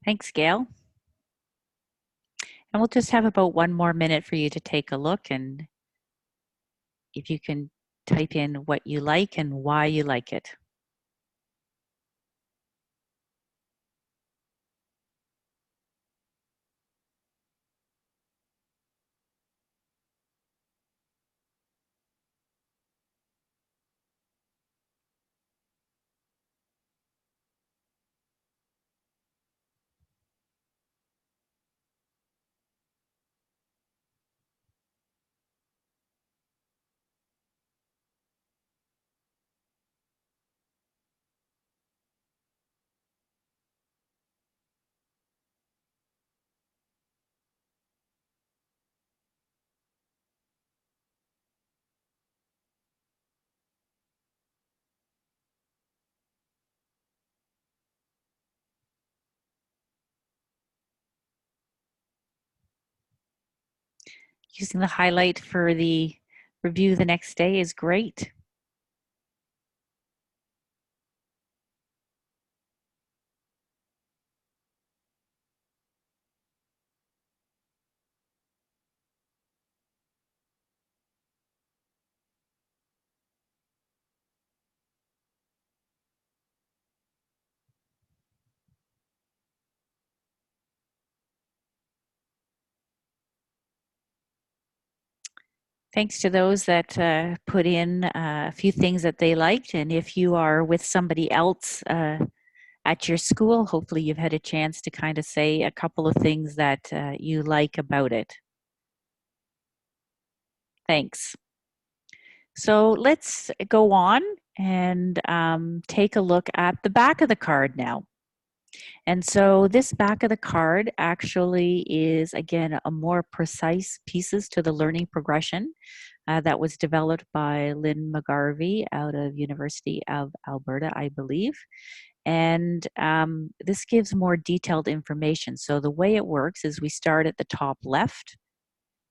Thanks, Gail. And we'll just have about one more minute for you to take a look, and if you can type in what you like and why you like it. Using the highlight for the review the next day is great. Thanks to those that put in a few things that they liked. And if you are with somebody else at your school, hopefully you've had a chance to kind of say a couple of things that you like about it. Thanks. So let's go on and take a look at the back of the card now. And so this back of the card actually is, again, a more precise pieces to the learning progression that was developed by Lynn McGarvey out of University of Alberta, I believe. And this gives more detailed information. So the way it works is we start at the top left,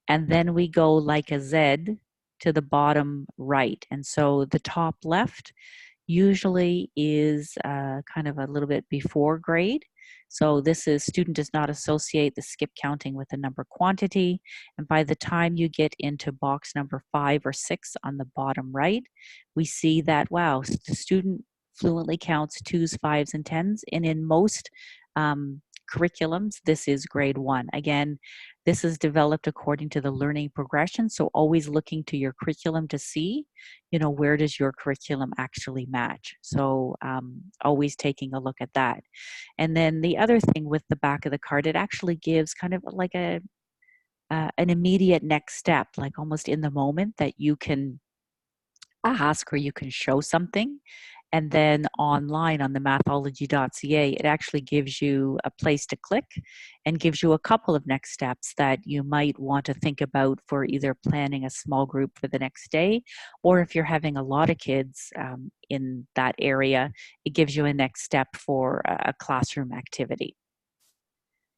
and then we go like a Z to the bottom right. And so the top left usually is kind of a little bit before grade. So this is student does not associate the skip counting with the number quantity. And by the time you get into box number 5 or 6 on the bottom right, we see that, wow, the student fluently counts 2s, 5s, and 10s. And in most curriculums, this is grade 1. Again, this is developed according to the learning progression. So always looking to your curriculum to see, where does your curriculum actually match? So always taking a look at that. And then the other thing with the back of the card, it actually gives kind of like an immediate next step, like almost in the moment that you can ask or you can show something. And then online on the Mathology.ca, it actually gives you a place to click and gives you a couple of next steps that you might want to think about for either planning a small group for the next day, or if you're having a lot of kids in that area, it gives you a next step for a classroom activity.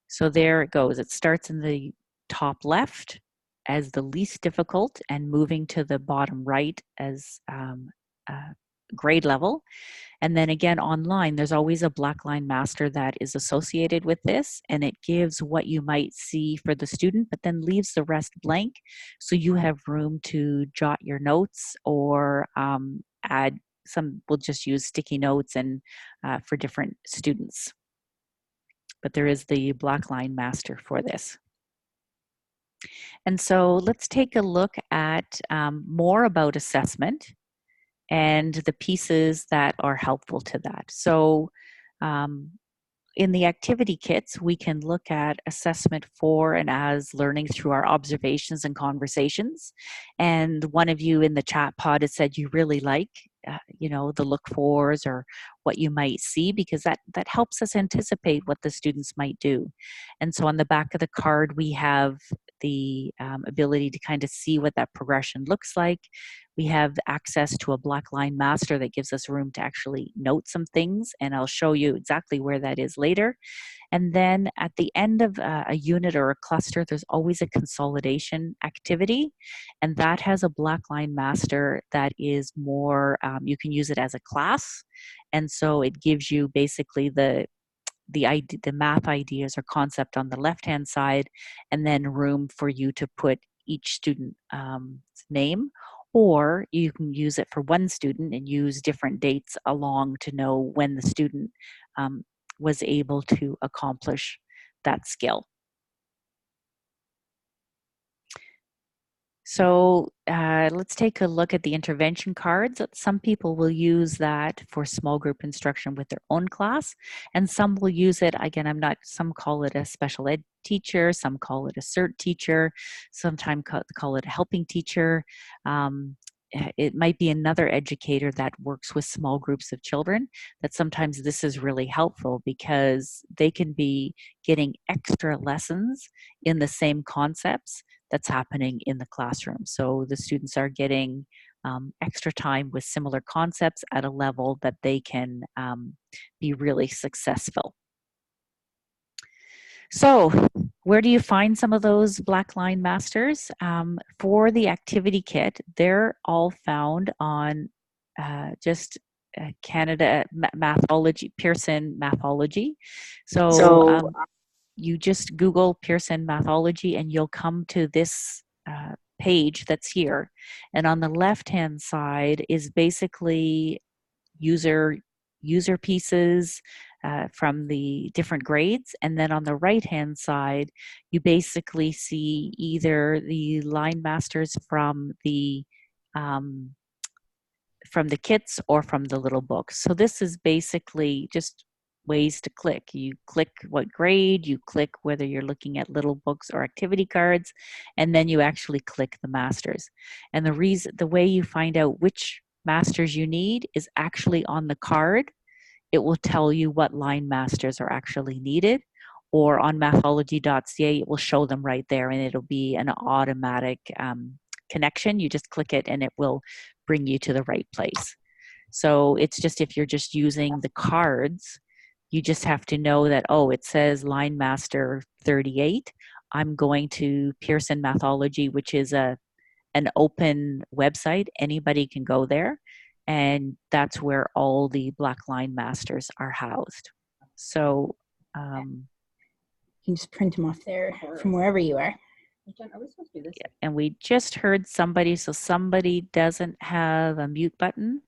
So there it goes. It starts in the top left as the least difficult and moving to the bottom right as grade level. And then again, online, there's always a black line master that is associated with this, and it gives what you might see for the student, but then leaves the rest blank. So you have room to jot your notes or add some, we'll just use sticky notes and for different students. But there is the black line master for this. And so let's take a look at more about assessment and the pieces that are helpful to that. So in the activity kits, we can look at assessment for and as learning through our observations and conversations. And one of you in the chat pod has said you really like, the look fors or what you might see, because that helps us anticipate what the students might do. And so on the back of the card, we have the ability to kind of see what that progression looks like. We have access to a black line master that gives us room to actually note some things, and I'll show you exactly where that is later. And then at the end of a unit or a cluster, there's always a consolidation activity, and that has a black line master that is more, you can use it as a class, and so it gives you basically the the math ideas or concept on the left-hand side, and then room for you to put each student name, or you can use it for one student and use different dates along to know when the student was able to accomplish that skill. So let's take a look at the intervention cards. Some people will use that for small group instruction with their own class, and some will use it, again, some call it a special ed teacher, some call it a CERT teacher, sometimes call it a helping teacher. It might be another educator that works with small groups of children, that sometimes this is really helpful because they can be getting extra lessons in the same concepts that's happening in the classroom. So the students are getting extra time with similar concepts at a level that they can be really successful. So where do you find some of those Black Line Masters? For the activity kit, they're all found on Canada Mathology, Pearson Mathology. So you just Google Pearson Mathology and you'll come to this page that's here. And on the left-hand side is basically user pieces from the different grades. And then on the right-hand side, you basically see either the line masters from the kits or from the little books. So this is basically just ways to click. You click what grade, you click whether you're looking at little books or activity cards, and then you actually click the masters. And the way you find out which masters you need is actually on the card. It will tell you what line masters are actually needed, or on Mathology.ca, it will show them right there, and it'll be an automatic connection. You just click it and it will bring you to the right place. So it's just, if you're just using the cards, you just have to know that, oh, it says line master 38. I'm going to Pearson Mathology, which is an open website. Anybody can go there. And that's where all the Black Line Masters are housed. So you can just print them off there from wherever you are. And we just heard somebody, so somebody doesn't have a mute button.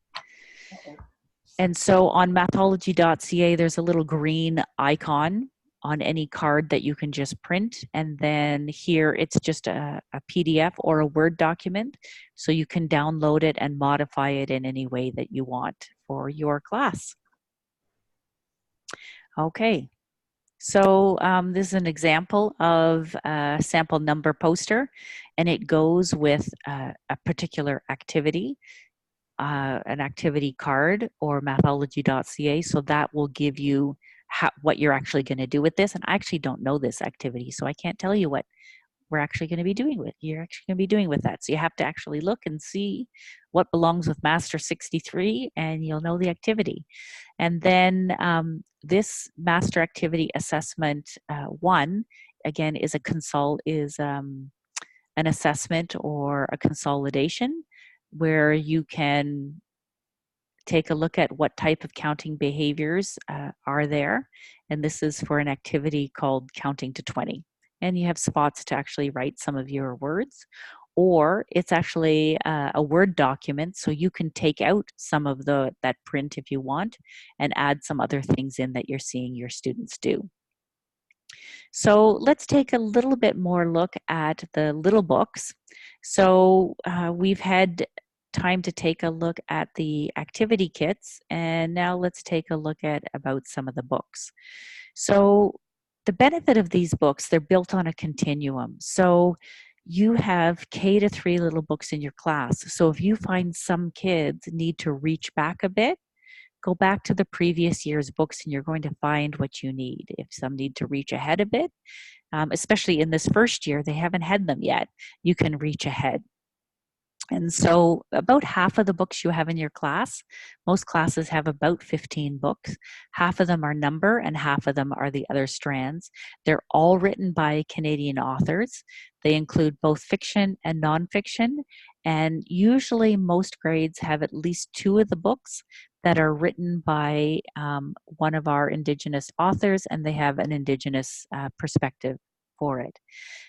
And so on Mathology.ca, there's a little green icon on any card that you can just print. And then here it's just a PDF or a Word document. So you can download it and modify it in any way that you want for your class. Okay. So this is an example of a sample number poster, and it goes with a particular activity. An activity card or Mathology.ca, so that will give you what you're actually going to do with this. And I actually don't know this activity, so I can't tell you what we're actually going to be doing with. You're actually going to be doing with that. So you have to actually look and see what belongs with Master 63, and you'll know the activity. And then this Master Activity Assessment 1, again, is an assessment or a consolidation where you can take a look at what type of counting behaviors are there. And this is for an activity called Counting to 20. And you have spots to actually write some of your words. Or it's actually a Word document, so you can take out some of that print if you want and add some other things in that you're seeing your students do. So let's take a little bit more look at the little books. So we've had time to take a look at the activity kits, and now let's take a look at about some of the books. So the benefit of these books, they're built on a continuum. So you have K to 3 little books in your class. So if you find some kids need to reach back a bit, go back to the previous year's books and you're going to find what you need. If some need to reach ahead a bit, especially in this first year, they haven't had them yet, you can reach ahead. And so about half of the books you have in your class, most classes have about 15 books. Half of them are number and half of them are the other strands. They're all written by Canadian authors. They include both fiction and nonfiction. And usually most grades have at least 2 of the books that are written by one of our Indigenous authors, and they have an Indigenous perspective for it.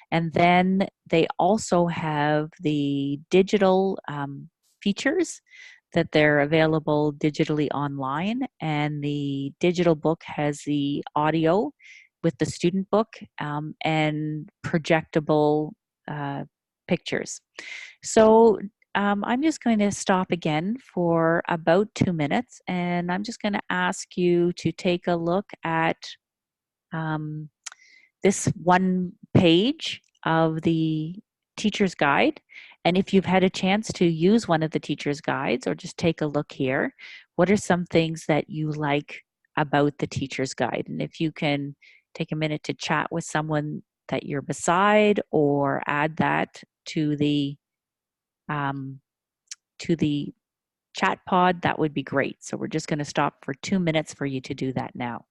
And then they also have the digital features that they're available digitally online. And the digital book has the audio with the student book and projectable pictures. So I'm just going to stop again for about 2 minutes, and I'm just going to ask you to take a look at um, this one page of the teacher's guide. And if you've had a chance to use one of the teacher's guides or just take a look here, what are some things that you like about the teacher's guide? And if you can take a minute to chat with someone that you're beside or add that um, to the chat pod, that would be great. So we're just going to stop for 2 minutes for you to do that now.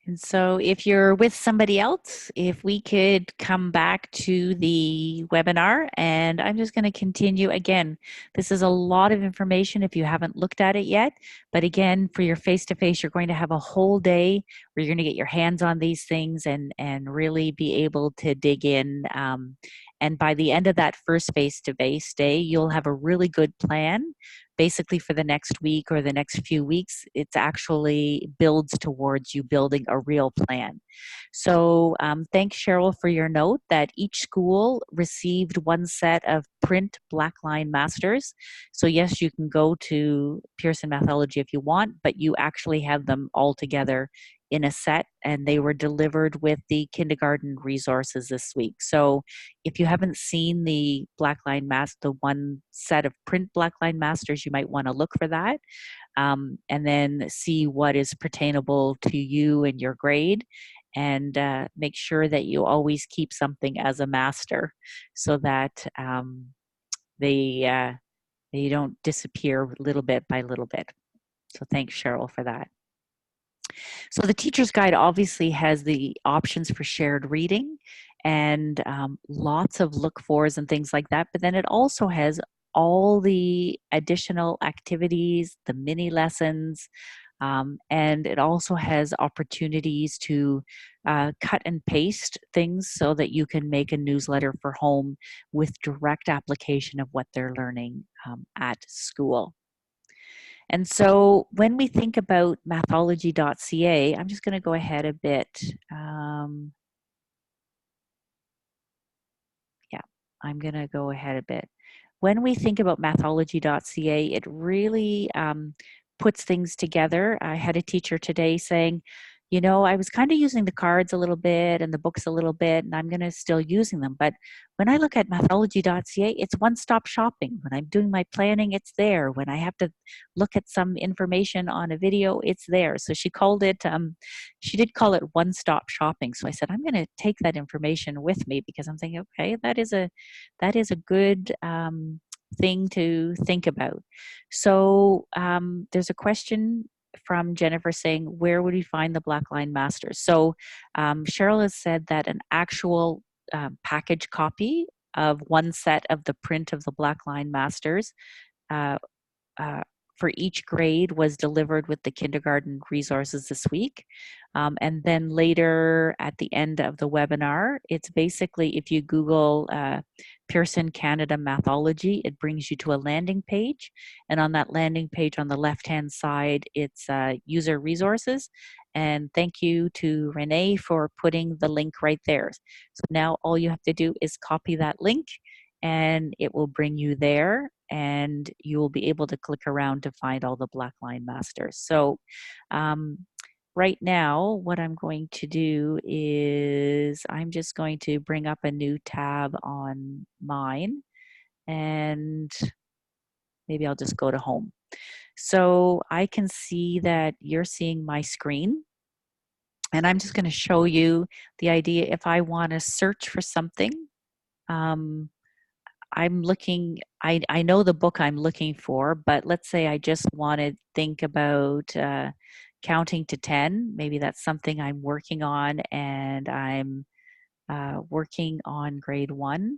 And so if you're with somebody else, if we could come back to the webinar, and I'm just going to continue again. This is a lot of information if you haven't looked at it yet. But again, for your face-to-face, you're going to have a whole day where you're going to get your hands on these things and really be able to dig in. And by the end of that first face-to-face day, you'll have a really good plan basically for the next week or the next few weeks. It's actually builds towards you building a real plan. So thanks, Cheryl, for your note that each school received one set of print blackline masters. So yes, you can go to Pearson Mathology if you want, but you actually have them all together in a set, and they were delivered with the kindergarten resources this week. So if you haven't seen the blackline master, the one set of print blackline masters, you might want to look for that, and then see what is pertainable to you and your grade, and make sure that you always keep something as a master so that they don't disappear little bit by little bit. So thanks, Cheryl, for that. So the teacher's guide obviously has the options for shared reading and lots of look fors and things like that. But then it also has all the additional activities, the mini lessons, and it also has opportunities to cut and paste things so that you can make a newsletter for home with direct application of what they're learning at school. And so when we think about Mathology.ca, I'm just going to go ahead a bit. Yeah, I'm going to go ahead a bit. When we think about Mathology.ca, it really puts things together. I had a teacher today saying, you know, I was kind of using the cards a little bit and the books a little bit, and I'm going to still using them. But when I look at Mathology.ca, it's one-stop shopping. When I'm doing my planning, it's there. When I have to look at some information on a video, it's there. So she called it, she did call it one-stop shopping. So I said, I'm going to take that information with me because I'm thinking, okay, that is a good thing to think about. So there's a question from Jennifer saying, where would we find the Blackline Masters? So Cheryl has said that an actual package copy of one set of the print of the Blackline Masters uh, for each grade was delivered with the kindergarten resources this week. And then later at the end of the webinar, it's basically if you Google Pearson Canada Mathology, it brings you to a landing page. And on that landing page on the left-hand side, it's user resources. And thank you to Renee for putting the link right there. So now all you have to do is copy that link and it will bring you there, and you will be able to click around to find all the Blackline Masters. So right now, what I'm going to do is I'm just going to bring up a new tab on mine, and maybe I'll just go to home. So I can see that you're seeing my screen, and I'm just going to show you the idea. If I want to search for something, I'm looking, I know the book I'm looking for, but let's say I just want to think about counting to 10. Maybe that's something I'm working on, and I'm working on grade 1.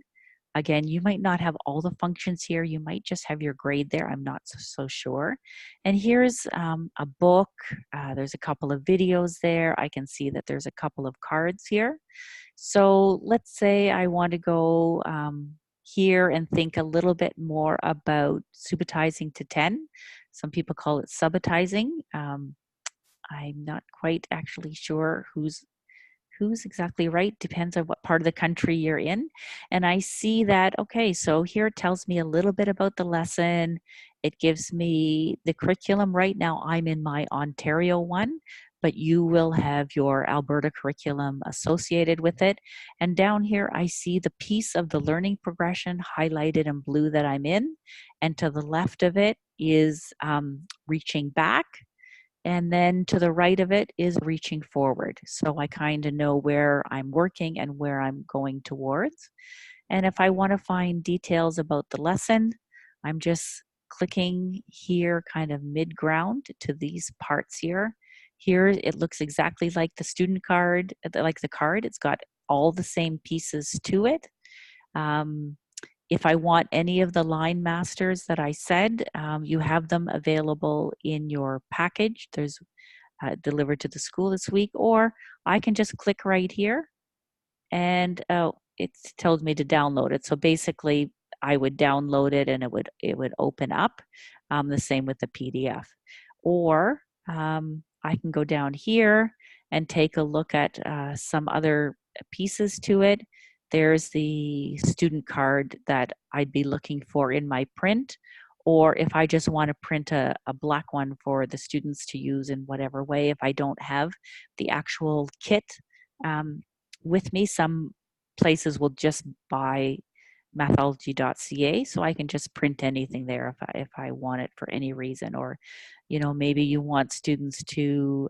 Again, you might not have all the functions here. You might just have your grade there. I'm not so sure. And here's a book. There's a couple of videos there. I can see that there's a couple of cards here. So let's say I want to go here and think a little bit more about subitizing to 10. Some people call it subitizing. I'm not quite actually sure who's exactly right. Depends on what part of the country you're in. And I see that, okay, so here it tells me a little bit about the lesson. It gives me the curriculum. Right now I'm in my Ontario one, but you will have your Alberta curriculum associated with it. And down here I see the piece of the learning progression highlighted in blue that I'm in. And to the left of it is reaching back. And then to the right of it is reaching forward. So I kind of know where I'm working and where I'm going towards. And if I want to find details about the lesson, I'm just clicking here kind of mid-ground to these parts here. Here it looks exactly like the student card, like the card. It's got all the same pieces to it. If I want any of the line masters that I said, you have them available in your package. There's delivered to the school this week, or I can just click right here and it tells me to download it. So basically I would download it and it would open up, the same with the PDF. Or I can go down here and take a look at some other pieces to it. There's the student card that I'd be looking for in my print, or if I just want to print a black one for the students to use in whatever way, if I don't have the actual kit with me. Some places will just buy Mathology.ca, so I can just print anything there if I want it for any reason. Or, you know, maybe you want students to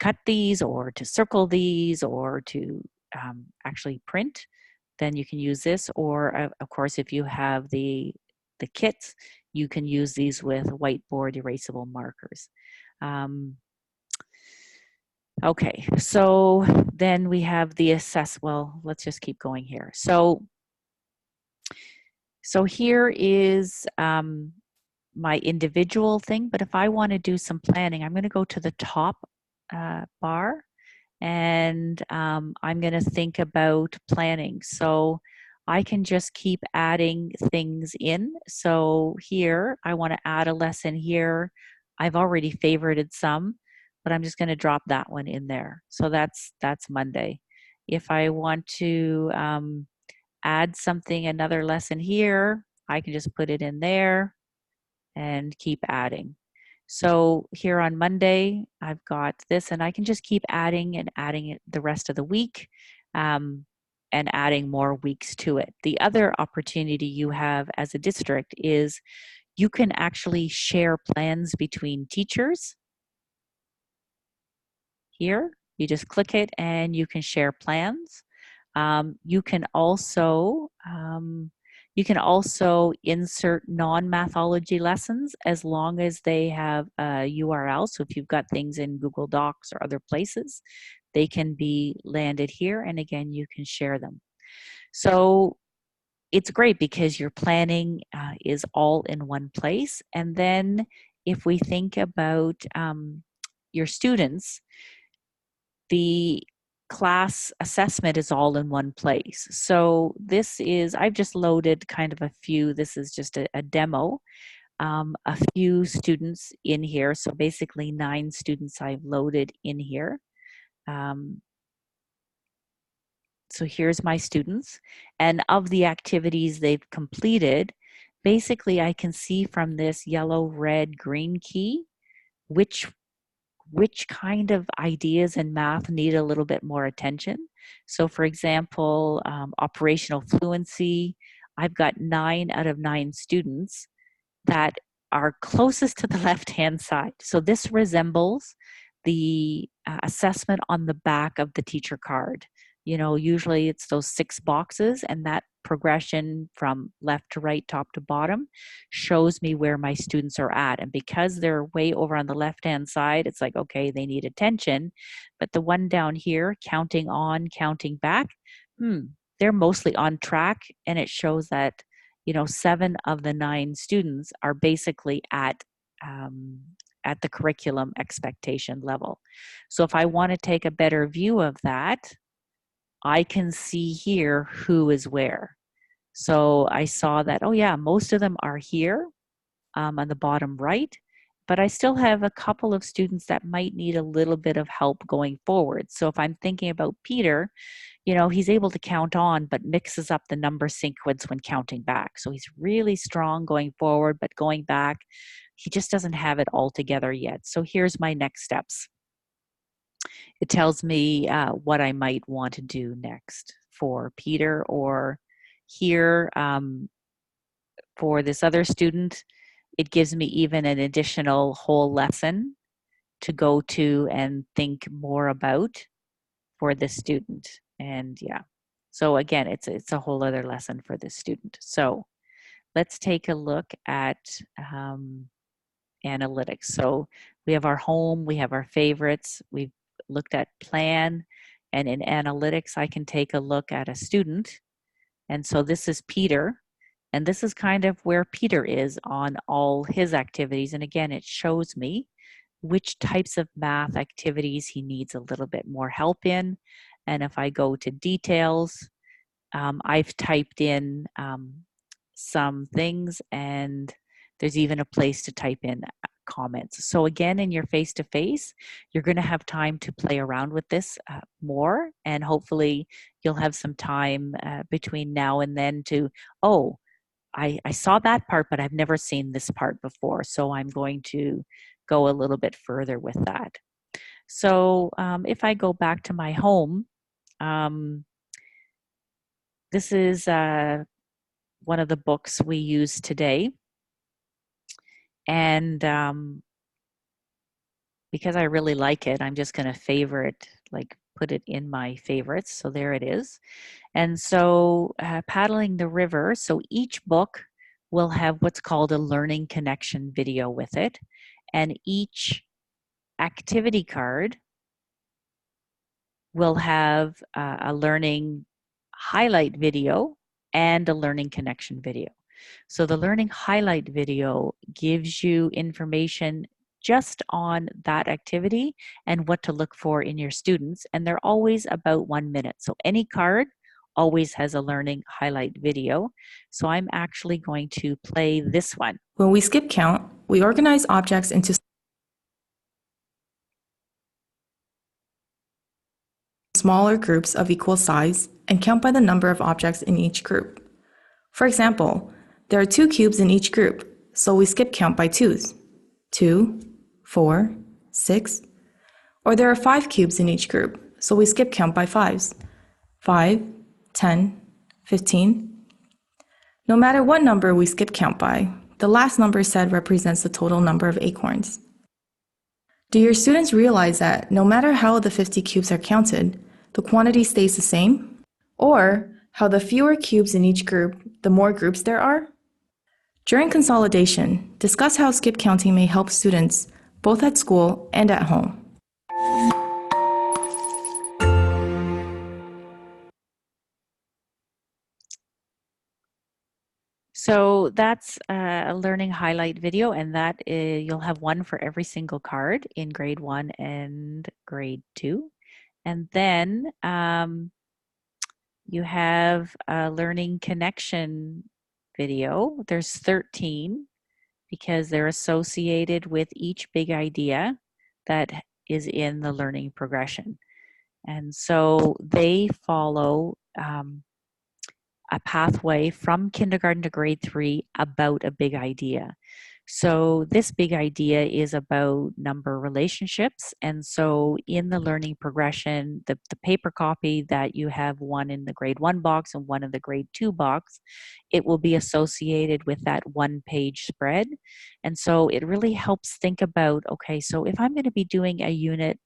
cut these or to circle these or to actually print, then you can use this. Or of course, if you have the kits, you can use these with whiteboard erasable markers. Okay, so then we have the assess. Well, let's just keep going here. So here is my individual thing, but if I want to do some planning, I'm going to go to the top bar, and I'm going to think about planning. So I can just keep adding things in. So here, I want to add a lesson here. I've already favorited some, but I'm just going to drop that one in there. So that's Monday. If I want to add something, another lesson here, I can just put it in there and keep adding. So here on Monday, I've got this, and I can just keep adding and adding it the rest of the week, and adding more weeks to it. The other opportunity you have as a district is you can actually share plans between teachers. Here, you just click it and you can share plans. You can also insert non-mathology lessons as long as they have a URL. So if you've got things in Google Docs or other places, they can be landed here, and again, you can share them. So it's great because your planning is all in one place. And then if we think about your students, the class assessment is all in one place. So this is, I've just loaded kind of a few, this is just a demo, a few students in here. So basically 9 students I've loaded in here. So here's my students, and of the activities they've completed, basically I can see from this yellow, red, green key which kind of ideas in math need a little bit more attention. So for example, operational fluency, I've got 9 out of 9 students that are closest to the left-hand side. So this resembles the assessment on the back of the teacher card. You know, usually it's those 6 boxes, and that progression from left to right, top to bottom, shows me where my students are at. And because they're way over on the left-hand side, it's like, okay, they need attention. But the one down here, counting on, counting back, they're mostly on track, and it shows that 7 of the 9 students are basically at the curriculum expectation level. So if I want to take a better view of that, I can see here who is where. So I saw that, oh yeah, most of them are here on the bottom right, but I still have a couple of students that might need a little bit of help going forward. So if I'm thinking about Peter, he's able to count on, but mixes up the number sequence when counting back. So he's really strong going forward, but going back, he just doesn't have it all together yet. So here's my next steps. It tells me what I might want to do next for Peter, or here for this other student, it gives me even an additional whole lesson to go to and think more about for this student. And yeah, so again, it's a whole other lesson for this student. So let's take a look at analytics. So we have our home, we have our favorites, we've looked at plan, and in analytics, I can take a look at a student. And so this is Peter, and this is kind of where Peter is on all his activities. And again, it shows me which types of math activities he needs a little bit more help in. And if I go to details, I've typed in some things, and there's even a place to type in comments. So again, in your face-to-face, you're going to have time to play around with this more, and hopefully you'll have some time between now and then to, oh, I saw that part, but I've never seen this part before, so I'm going to go a little bit further with that. So if I go back to my home, this is one of the books we use today. And because I really like it, I'm just going to favorite, like put it in my favorites. So there it is. And so paddling the river, so each book will have what's called a learning connection video with it. And each activity card will have a learning highlight video and a learning connection video. So the learning highlight video gives you information just on that activity and what to look for in your students. And they're always about 1 minute. So any card always has a learning highlight video. So I'm actually going to play this one. When we skip count, we organize objects into smaller groups of equal size and count by the number of objects in each group. For example, there are 2 cubes in each group, so we skip count by 2s. 2, 4, 6. Or there are 5 cubes in each group, so we skip count by 5s. 5, 10, 15. No matter what number we skip count by, the last number said represents the total number of acorns. Do your students realize that no matter how the 50 cubes are counted, the quantity stays the same? Or how the fewer cubes in each group, the more groups there are? During consolidation, discuss how skip counting may help students both at school and at home. So that's a learning highlight video, and that you'll have one for every single card in grade 1 and grade 2. And then you have a learning connection video. There's 13 because they're associated with each big idea that is in the learning progression. And so they follow a pathway from kindergarten to grade 3 about a big idea. So this big idea is about number relationships. And so in the learning progression, the paper copy that you have, one in the grade 1 box and one in the grade 2 box, it will be associated with that 1-page spread. And so it really helps think about, okay, so if I'm going to be doing a unit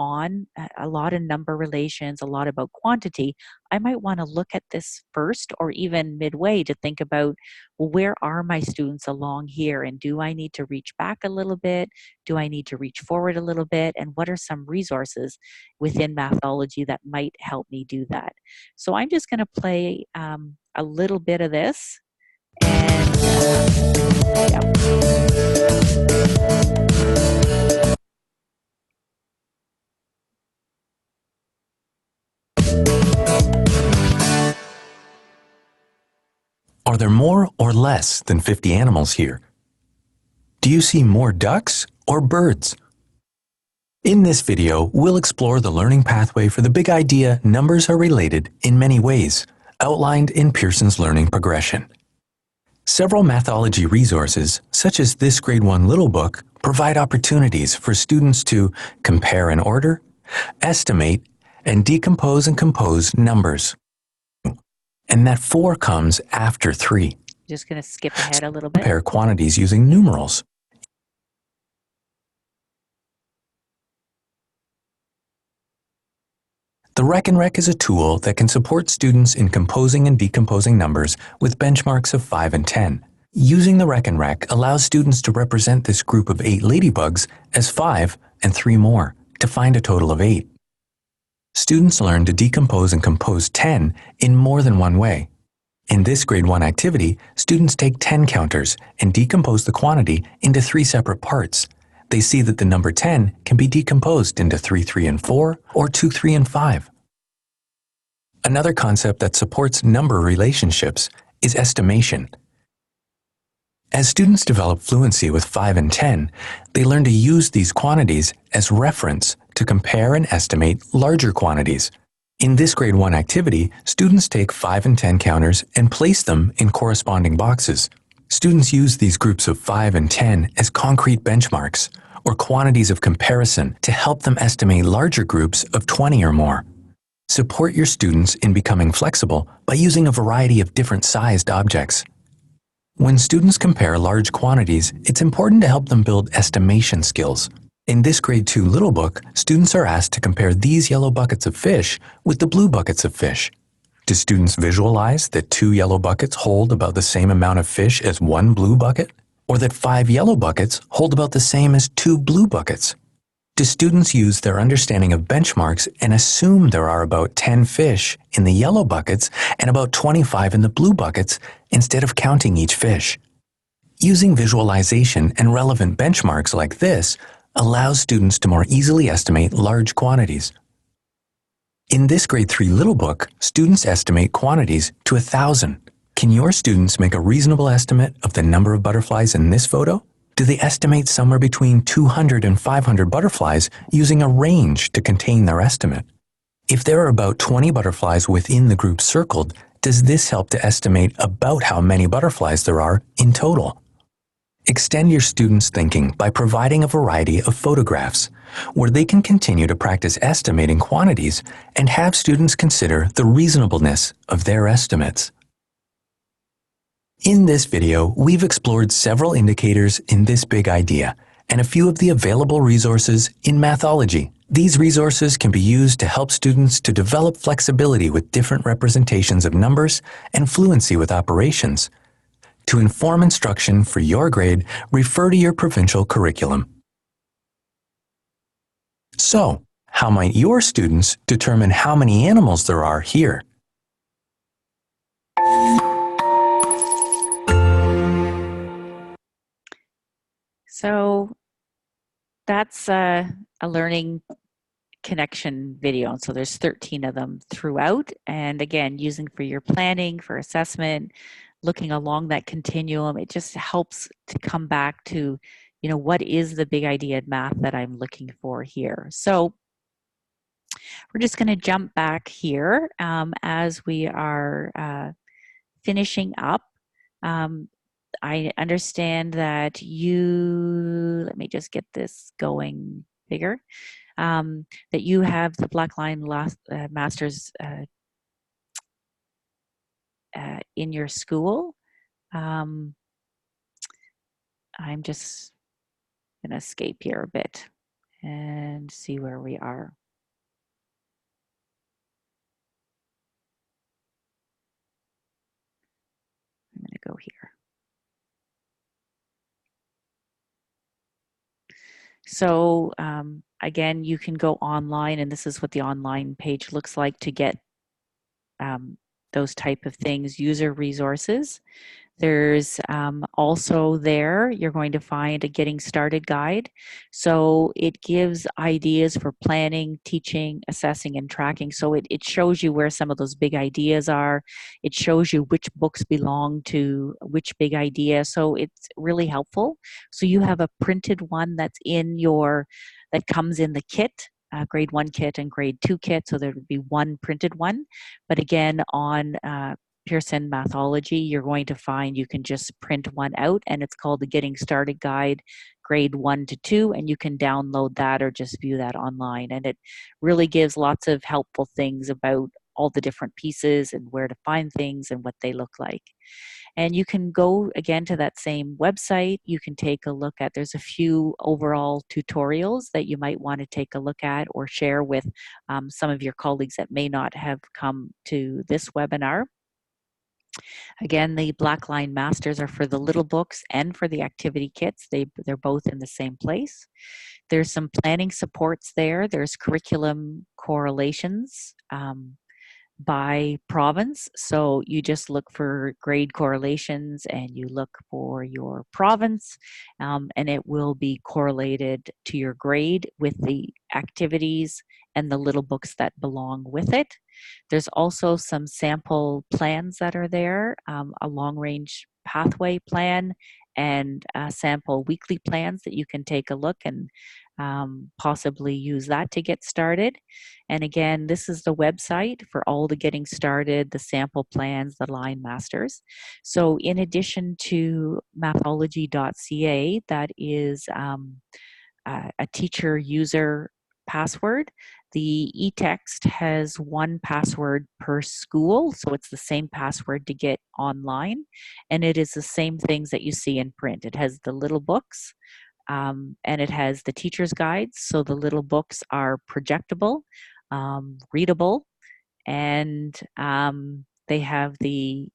on a lot of number relations, a lot about quantity, I might want to look at this first or even midway to think about, well, where are my students along here? And do I need to reach back a little bit? Do I need to reach forward a little bit? And what are some resources within Mathology that might help me do that? So I'm just going to play a little bit of this. And yeah. Are there more or less than 50 animals here? Do you see more ducks or birds? In this video, we'll explore the learning pathway for the big idea numbers are related in many ways, outlined in Pearson's learning progression. Several Mathology resources, such as this Grade 1 Little Book, provide opportunities for students to compare and order, estimate, and decompose and compose numbers. And that 4 comes after 3. Just going to skip ahead a little bit. Compare quantities using numerals. The Reck is a tool that can support students in composing and decomposing numbers with benchmarks of 5 and 10. Using the Reck allows students to represent this group of 8 ladybugs as 5 and 3 more to find a total of 8. Students learn to decompose and compose 10 in more than one way. In this Grade 1 activity, students take 10 counters and decompose the quantity into 3 separate parts. They see that the number 10 can be decomposed into 3, 3, and 4, or 2, 3, and 5. Another concept that supports number relationships is estimation. As students develop fluency with 5 and 10, they learn to use these quantities as reference to compare and estimate larger quantities. In this Grade 1 activity, students take 5 and 10 counters and place them in corresponding boxes. Students use these groups of 5 and 10 as concrete benchmarks or quantities of comparison to help them estimate larger groups of 20 or more. Support your students in becoming flexible by using a variety of different sized objects. When students compare large quantities, it's important to help them build estimation skills. In this Grade 2 Little Book, students are asked to compare these yellow buckets of fish with the blue buckets of fish. Do students visualize that 2 yellow buckets hold about the same amount of fish as 1 blue bucket? Or that 5 yellow buckets hold about the same as 2 blue buckets? Do students use their understanding of benchmarks and assume there are about 10 fish in the yellow buckets and about 25 in the blue buckets instead of counting each fish? Using visualization and relevant benchmarks like this allows students to more easily estimate large quantities. In this Grade 3 Little Book, students estimate quantities to 1,000. Can your students make a reasonable estimate of the number of butterflies in this photo? Do they estimate somewhere between 200 and 500 butterflies using a range to contain their estimate? If there are about 20 butterflies within the group circled, does this help to estimate about how many butterflies there are in total? Extend your students' thinking by providing a variety of photographs, where they can continue to practice estimating quantities and have students consider the reasonableness of their estimates. In this video, we've explored several indicators in this big idea and a few of the available resources in Mathology. These resources can be used to help students to develop flexibility with different representations of numbers and fluency with operations. To inform instruction for your grade, refer to your provincial curriculum. So, how might your students determine how many animals there are here? So that's a learning connection video. And so there's 13 of them throughout. And again, using for your planning, for assessment, looking along that continuum, it just helps to come back to, you know, what is the big idea in math that I'm looking for here. So we're just going to jump back here as we are finishing up. I understand that you, let me just get this going bigger, that you have the Blackline Masters in your school. I'm just going to escape here a bit and see where we are. I'm going to go here. So again, you can go online, and this is what the online page looks like to get those type of things, user resources. There's also there, you're going to find a getting started guide. So it gives ideas for planning, teaching, assessing, and tracking. So it shows you where some of those big ideas are. It shows you which books belong to which big idea. So it's really helpful. So you have a printed one that's in your, that comes in the kit. Grade 1 kit and grade 2 kit, so there would be one printed one. But again, on Pearson Mathology, you're going to find you can just print one out, and it's called the Getting Started Guide, grade 1 to 2, and you can download that or just view that online. And it really gives lots of helpful things about all the different pieces and where to find things and what they look like. And you can go again to that same website. You can take a look at, there's a few overall tutorials that you might want to take a look at or share with some of your colleagues that may not have come to this webinar. Again, the Blackline Masters are for the little books and for the activity kits. They're both in the same place. There's some planning supports there. There's curriculum correlations by province. So you just look for grade correlations and you look for your province, and it will be correlated to your grade with the activities and the little books that belong with it. There's also some sample plans that are there, a long range pathway plan and sample weekly plans that you can take a look and possibly use that to get started. And again, this is the website for all the getting started, the sample plans, the line masters. So in addition to Mathology.ca, that is a teacher user password. The eText has one password per school, so it's the same password to get online, and it is the same things that you see in print. It has the little books, and it has the teacher's guides, so the little books are projectable, readable, and they have the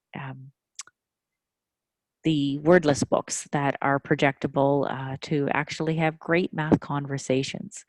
wordless books that are projectable to actually have great math conversations.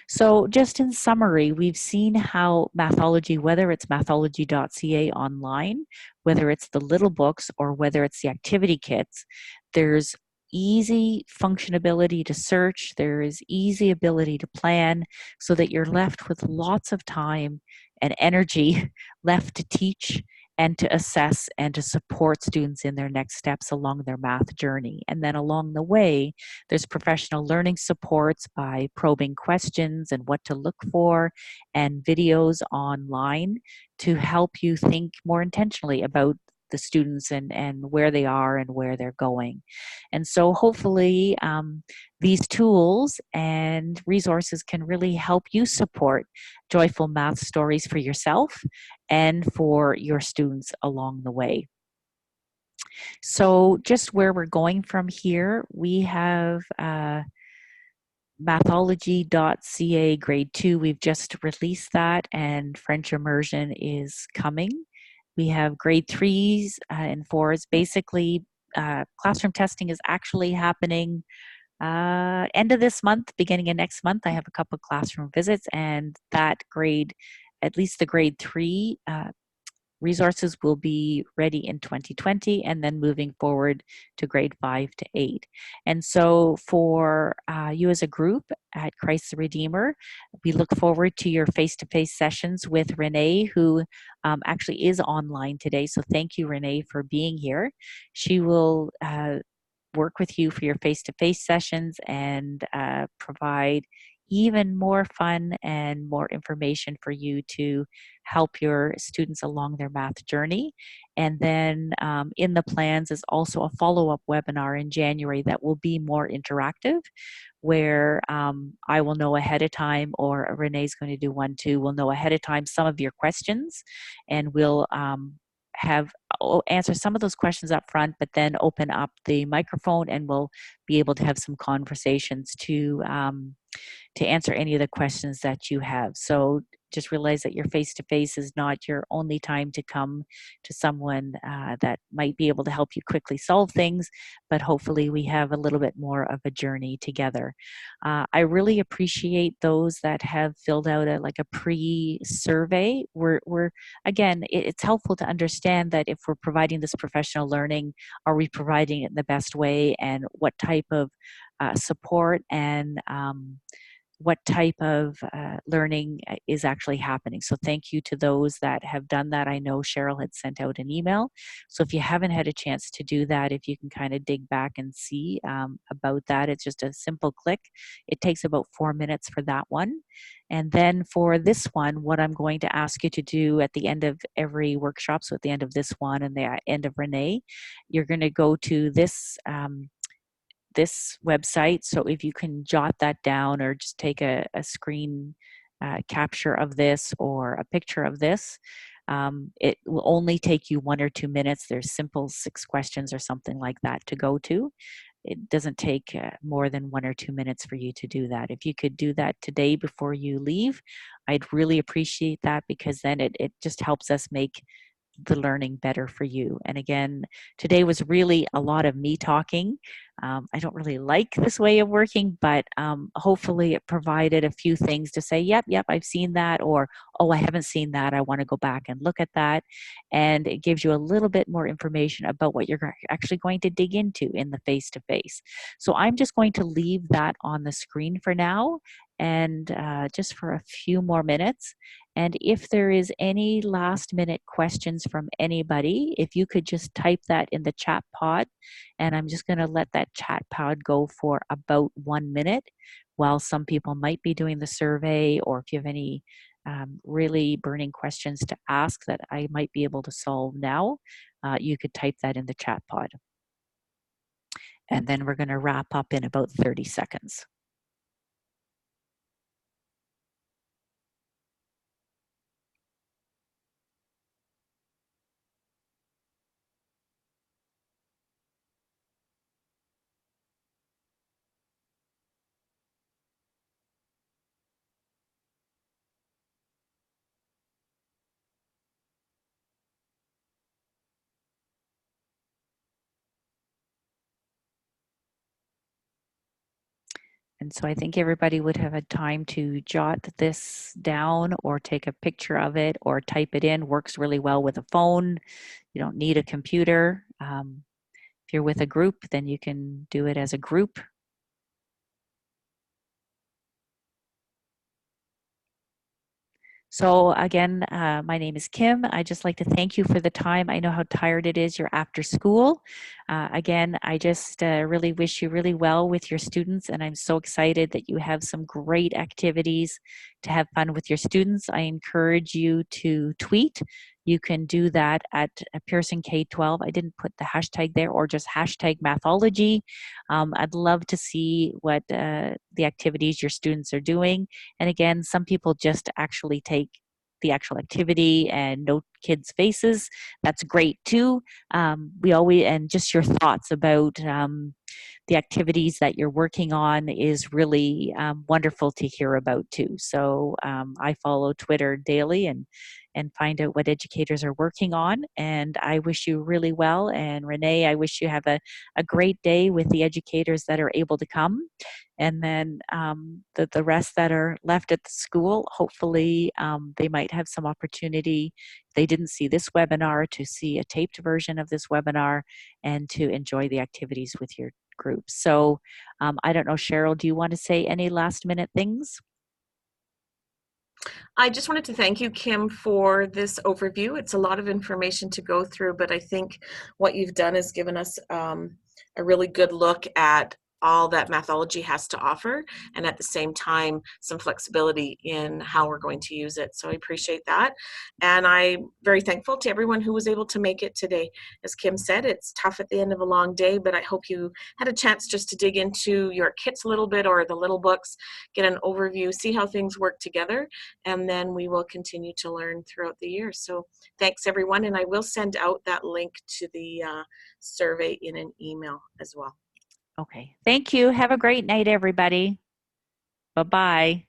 So just in summary, we've seen how Mathology, whether it's Mathology.ca online, whether it's the little books, or whether it's the activity kits, there's easy functionability to search, there is easy ability to plan, so that you're left with lots of time and energy left to teach and to assess and to support students in their next steps along their math journey. And then along the way, there's professional learning supports by probing questions and what to look for, and videos online to help you think more intentionally about the students and where they are and where they're going. And so hopefully these tools and resources can really help you support joyful math stories for yourself and for your students along the way. So just where we're going from here, we have Mathology.ca grade 2. We've just released that, and French immersion is coming. We have grade 3s and 4s. Basically, classroom testing is actually happening end of this month, beginning of next month. I have a couple of classroom visits, and that grade, at least the grade 3 resources will be ready in 2020 and then moving forward to grade 5 to 8. And so for you as a group at Christ the Redeemer, we look forward to your face-to-face sessions with Renee, who actually is online today. So thank you, Renee, for being here. She will work with you for your face-to-face sessions and provide even more fun and more information for you to help your students along their math journey. And then in the plans is also a follow-up webinar in January that will be more interactive, where I will know ahead of time, or Renee's going to do one too, we'll know ahead of time some of your questions, and we'll answer some of those questions up front, but then open up the microphone and we'll be able to have some conversations to answer any of the questions that you have. So just realize that your face-to-face is not your only time to come to someone that might be able to help you quickly solve things, but hopefully we have a little bit more of a journey together. I really appreciate those that have filled out a pre-survey. We're again, it's helpful to understand that if we're providing this professional learning, are we providing it in the best way, and what type of support and what type of learning is actually happening. So thank you to those that have done that. I know Cheryl had sent out an email. So if you haven't had a chance to do that, if you can kind of dig back and see about that, it's just a simple click. It takes about 4 minutes for that one. And then for this one, what I'm going to ask you to do at the end of every workshop, so at the end of this one and the end of Renee, you're going to go to this website. So if you can jot that down or just take a screen capture of this or a picture of this, it will only take you 1 or 2 minutes. There's simple 6 questions or something like that to go to. It doesn't take more than 1 or 2 minutes for you to do that. If you could do that today before you leave, I'd really appreciate that, because then it just helps us make the learning better for you. And again, today was really a lot of me talking. I don't really like this way of working, but hopefully it provided a few things to say, yep, I've seen that, or, oh, I haven't seen that. I want to go back and look at that. And it gives you a little bit more information about what you're actually going to dig into in the face-to-face. So I'm just going to leave that on the screen for now, and just for a few more minutes. And if there is any last minute questions from anybody, if you could just type that in the chat pod, and I'm just going to let that chat pod go for about 1 minute while some people might be doing the survey, or if you have any really burning questions to ask that I might be able to solve now, you could type that in the chat pod. And then we're going to wrap up in about 30 seconds. And so I think everybody would have had time to jot this down or take a picture of it or type it in. Works really well with a phone. You don't need a computer. If you're with a group, then you can do it as a group. So again, my name is Kim. I just like to thank you for the time. I know how tired it is. You're after school. Again, I just really wish you really well with your students, and I'm so excited that you have some great activities to have fun with your students. I encourage you to tweet. You can do that at Pearson K-12. I didn't put the hashtag there, or just hashtag Mathology. I'd love to see what the activities your students are doing. And again, some people just actually take the actual activity and note kids' faces. That's great too. And just your thoughts about the activities that you're working on is really wonderful to hear about too. So I follow Twitter daily and find out what educators are working on. And I wish you really well. And Renee, I wish you have a great day with the educators that are able to come. And then the rest that are left at the school, hopefully they might have some opportunity they didn't see this webinar, to see a taped version of this webinar and to enjoy the activities with your group. So I don't know, Cheryl, do you want to say any last minute things? I just wanted to thank you, Kim, for this overview. It's a lot of information to go through, but I think what you've done is given us a really good look at all that Mathology has to offer, and at the same time, some flexibility in how we're going to use it. So I appreciate that. And I'm very thankful to everyone who was able to make it today. As Kim said, it's tough at the end of a long day, but I hope you had a chance just to dig into your kits a little bit, or the little books, get an overview, see how things work together, and then we will continue to learn throughout the year. So thanks, everyone, and I will send out that link to the survey in an email as well. Okay. Thank you. Have a great night, everybody. Bye-bye.